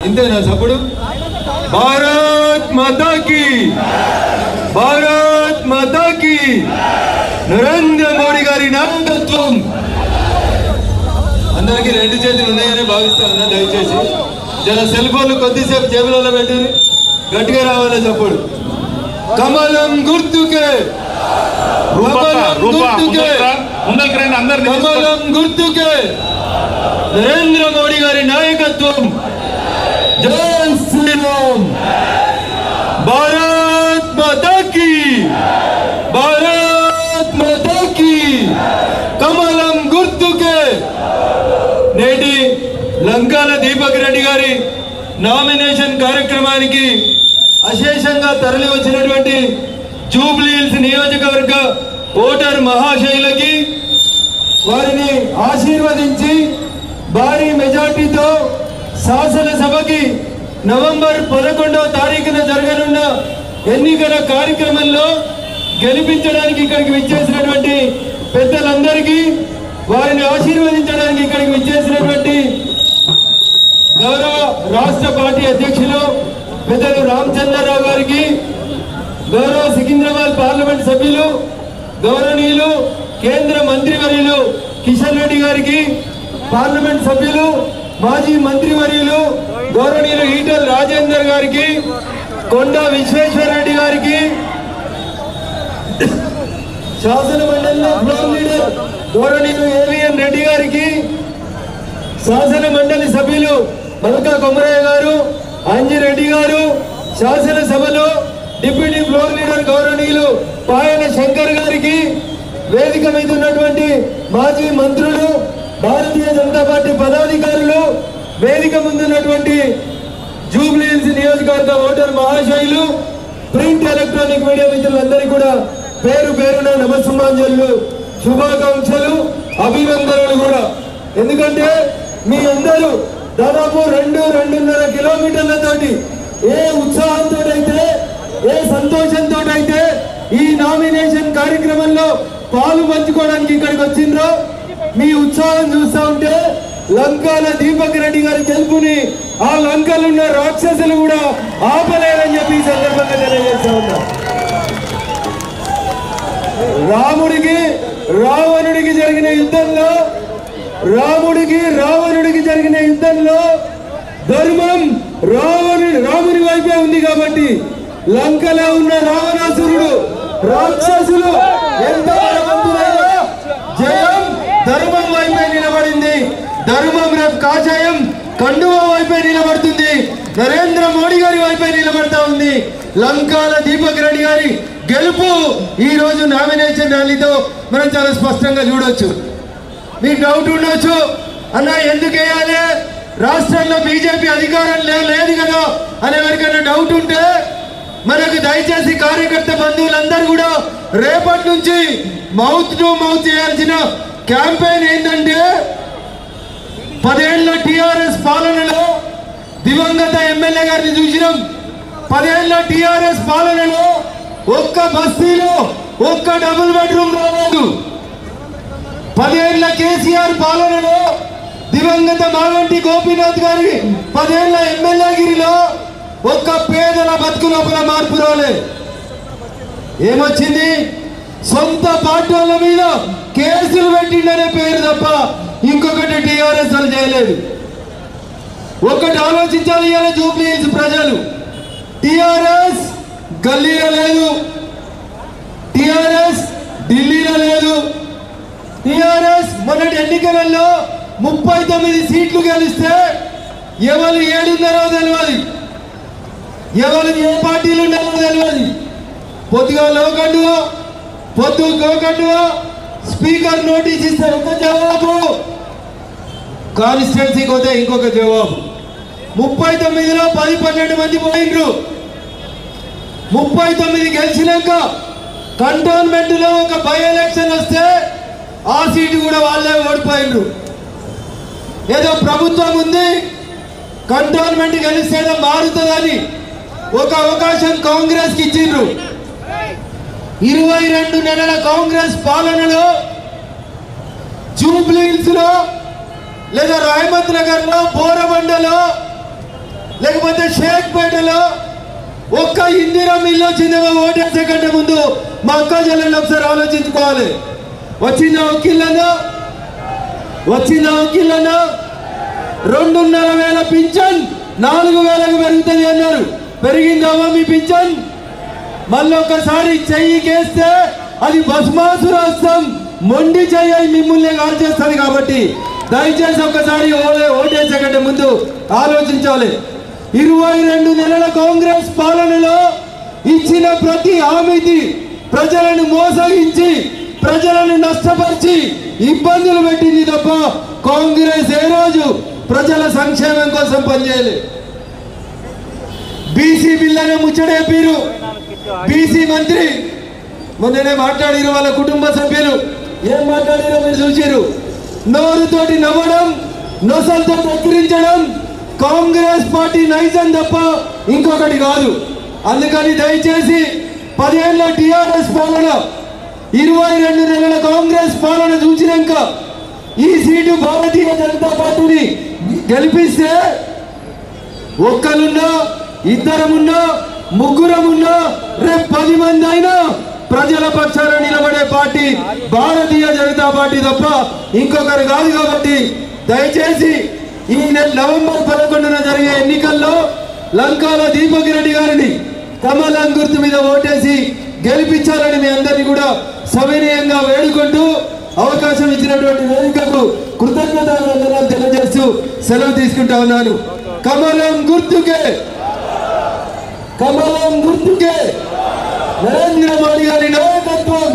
ఇంతేనా సప్పుడు? భారత్ మాతా కీ, భారత్ మాతా కీ, నరేంద్ర మోడీ గారి నాయకత్వం. అందరికీ రెండు చేతులు ఉన్నాయని భావిస్తాను. దయచేసి జర సెల్ ఫోన్లు కొద్దిసేపు జేబులలో పెట్టి గట్టిగా రావాలని చెప్పడు. కమలం గుర్తుకే, కమలం గుర్తుకే, నరేంద్ర మోడీ గారి నాయకత్వం. జై శ్రీరామ్. భారత్ మాతా కీ, భారత్ మాతా కీ, కమలం గుర్తుకే. నేటి లంకాల దీపక్ రెడ్డి గారి నామినేషన్ కార్యక్రమానికి అశేషంగా తరలి వచ్చినటువంటి జూబ్లీ హిల్స్ నియోజకవర్గ ఓటర్ మహాశైలకి వారిని ఆశీర్వదించి భారీ మెజార్టీతో శాసనసభకి నవంబర్ 11వ తారీఖున జరగనున్న ఎన్నికల కార్యక్రమంలో గెలిపించడానికి ఇక్కడికి విచ్చేసినటువంటి పెద్దలందరికీ, వారిని ఆశీర్వదించడానికి ఇక్కడికి విచ్చేసినటువంటి గౌరవ రాష్ట్ర పార్టీ అధ్యక్షులు పెద్దలు రామచంద్రరావు గారికి, గౌరవ సికింద్రాబాద్ పార్లమెంట్ సభ్యులు గౌరవనీయులు కేంద్ర మంత్రివర్యులు కిషన్ రెడ్డి గారికి, పార్లమెంట్ సభ్యులు మాజీ మంత్రివర్యులు గౌరవనీయులు ఈటల రాజేందర్ గారికి, కొండా విశ్వేశ్వర రెడ్డి గారికి, శాసన మండలిలో ఫ్లోర్ లీడర్ గౌరవనీయులు ఏవిఎన్ రెడ్డి గారికి, శాసన మండలి సభ్యులు మల్కా కొమరయ్య గారు, అంజిరెడ్డి గారు, శాసనసభలో డిప్యూటీ ఫ్లోర్ లీడర్ గౌరవనీయులు పాయన శంకర్ గారికి, వేదిక మీద ఉన్నటువంటి మాజీ మంత్రులు, భారతీయ జనతా పార్టీ పదాధికారులు, వేదిక ముందున్నటువంటి జూబ్లీ హిల్స్ నియోజకవర్గ ఓటర్ మహాశైలు, ప్రింట్ ఎలక్ట్రానిక్ మీడియా మిత్రులందరికీ కూడా పేరు పేరున నమస్సుమాంజలు, శుభాకాంక్షలు, అభినందనలు కూడా. ఎందుకంటే మీ అందరూ దాదాపు 2-2.5 కిలోమీటర్లతోటి ఏ ఉత్సాహంతో అయితే, ఏ సంతోషంతో అయితే ఈ నామినేషన్ కార్యక్రమంలో పాలు పంచుకోవడానికి ఇక్కడికి వచ్చిండ్రో మీ ఉత్సాహం చూస్తూ ఉంటే లంకాల దీపక్ రెడ్డి గారి గెలుపుని ఆ లంకలు ఉన్న రాక్షసులు కూడా ఆపలేరని చెప్పి ఈ సందర్భంగా తెలియజేస్తా ఉన్నా. రాముడికి రావణుడికి జరిగిన యుద్ధంలో, రావణుడికి జరిగిన యుద్ధంలో ధర్మం రాముని వైపే ఉంది కాబట్టి లంకలో ఉన్న రావణాసురుడు రాక్షసులు ఎంత బలవంతులైనా జయం ధర్మం వైపే నిలబడింది. ధర్మం రేపు కాషాయం కండువా వైపే నిలబడుతుంది, నరేంద్ర మోడీ గారి వైపే నిలబడతా ఉంది. లంకాల దీపక్ రెడ్డి గారి గెలుపు ఈ రోజు నామినేషన్ ర్యాలీతో మనం చాలా స్పష్టంగా చూడొచ్చు. మీకు డౌట్ ఉండొచ్చు, అన్న ఎందుకు వేయాలి, రాష్ట్రంలో బీజేపీ అధికారం లేదు కదా అనే ఎవరికైనా డౌట్ ఉంటే మనకు దయచేసి కార్యకర్త బంధువులందరూ కూడా రేపటి నుంచి మౌత్ టు మౌత్ చేయాల్సిన క్యాంపెయిన్ ఏంటంటే 10 ఏళ్ల టిఆర్ఎస్ పాలనలో దివంగత ఎమ్మెల్యే గారిని చూసినాం. 10 ఏళ్ల టిఆర్ఎస్ పాలనలో ఒక్క బస్తీలో ఒక్క డబుల్ బెడ్రూమ్ రాలేదు. 10 ఏళ్ల కేసీఆర్ పాలనలో దివంగత మాగంటి గోపీనాథ్ గారి 10 ఏళ్ల ఎమ్మెల్యేగిరిలో ఒక్క పేదల బతుకు లోపల మార్పు రాలే. ఏమొచ్చింది? సొంత పార్టీల మీద కేసులు పెట్టిండనే పేరు తప్ప ఇంకొకటి టిఆర్ఎస్ అని చేయలేదు. ఒక్కటి ఆలోచించాలి ఇవాళ జూబ్లీ హిల్స్ ప్రజలు, టిఆర్ఎస్ గల్లీలో లేదు, టిఆర్ఎస్ ఢిల్లీలో లేదు. టిఆర్ఎస్ మొన్నటి ఎన్నికలలో 39 సీట్లు గెలిస్తే ఎవరు 7.5 తెలియదు, ఎవరు ఏ పార్టీలు ఉన్నారో తెలియదు. పొద్దుగా లోకండువా, పొద్దు గోకండువా, స్పీకర్ నోటీస్ ఇస్తే ఒక జవాబు, కాన్స్టిట్యున్సీకి పోతే ఇంకొక జవాబు. 39లో 10-12 మంది పోయిండ్రు. 39 గెలిచినాక కంటోన్మెంట్ లో ఒక బై ఎలక్షన్ వస్తే ఆ సీటు కూడా వాళ్ళే ఓడిపోయిండ్రు. ఏదో ప్రభుత్వం ఉంది, కంటోన్మెంట్ గెలిస్తేదో మారుతుందని ఒక అవకాశం కాంగ్రెస్ కి ఇచ్చిండ్రు. 22 నెలల కాంగ్రెస్ పాలనలో జూబ్లీ హిల్స్ లో లేదా రాయమత్ నగర్ లో బోరబండలో లేకపోతే షేక్పేటలో ఒక్క ఇందిరా మిల్లు వచ్చిందేమో ఓటేసే కంటే ముందు మా అక్క చెల్లెళ్ళు ఒకసారి ఆలోచించుకోవాలి. వచ్చిందా ఒక్కిళ్ళను 2,500 పింఛన్ 4,000కు పెరుగుతుంది అన్నారు. పెరిగిందామా మీ పింఛన్? మళ్ళీ ఒకసారి చెయ్యి కేస్తే అది భస్మాసురాస్త్రం మొండి చెయ్యి మిమ్మల్ని కాల్ చేస్తుంది. కాబట్టి దయచేసి ఒక్కసారి ఓటేసే కంటే ముందు ఆలోచించాలి. 22 నెలల కాంగ్రెస్ పాలనలో ఇచ్చిన ప్రతి హామీకి ప్రజలను మోసగించి ప్రజలను నష్టపరిచి ఇబ్బందులు పెట్టింది తప్ప కాంగ్రెస్ ఏ రోజు ప్రజల సంక్షేమం కోసం పనిచేయలేదు. బీసీ బిల్లునే ముచ్చడేపారు. బీసీ మంత్రి మొన్ననే మాట్లాడారు. వాళ్ళ కుటుంబ సభ్యులు ఏం మాట్లాడారో మీరు చూసారు. నోరుతోటి నవ్వడం, నొసలతో ఎక్కిరించడం కాంగ్రెస్ పార్టీ నైజం తప్ప ఇంకొకటి కాదు. అందుకని దయచేసి 10 ఏళ్ల టిఆర్ఎస్ పాలన 22 నెలల కాంగ్రెస్ పాలన చూసినాక ఈ సీటు భారతీయ జనతా పార్టీని గెలిపిస్తే ఒక్కరున్నా, ఇద్దరమున్నా, ముగ్గురమున్నా, రేపు 10 మంది అయినా ప్రజల పక్షాన నిలబడే పార్టీ భారతీయ జనతా పార్టీ తప్ప ఇంకొకరు కాదు. కాబట్టి దయచేసి ఈ నవంబర్ 11న జరిగే ఎన్నికల్లో లంకాల దీపక్ రెడ్డి గారిని కమలం గుర్తు మీద ఓటేసి గెలిపించాలని మీ అందరినీ కూడా సవినయంగా వేడుకుంటూ అవకాశం ఇచ్చినటువంటి వేదికకు కృతజ్ఞతలు తెలియజేస్తూ సెలవు తీసుకుంటా ఉన్నాను. కమలం గుర్తుకే నరేంద్ర మోడీ గారి నాయకత్వం.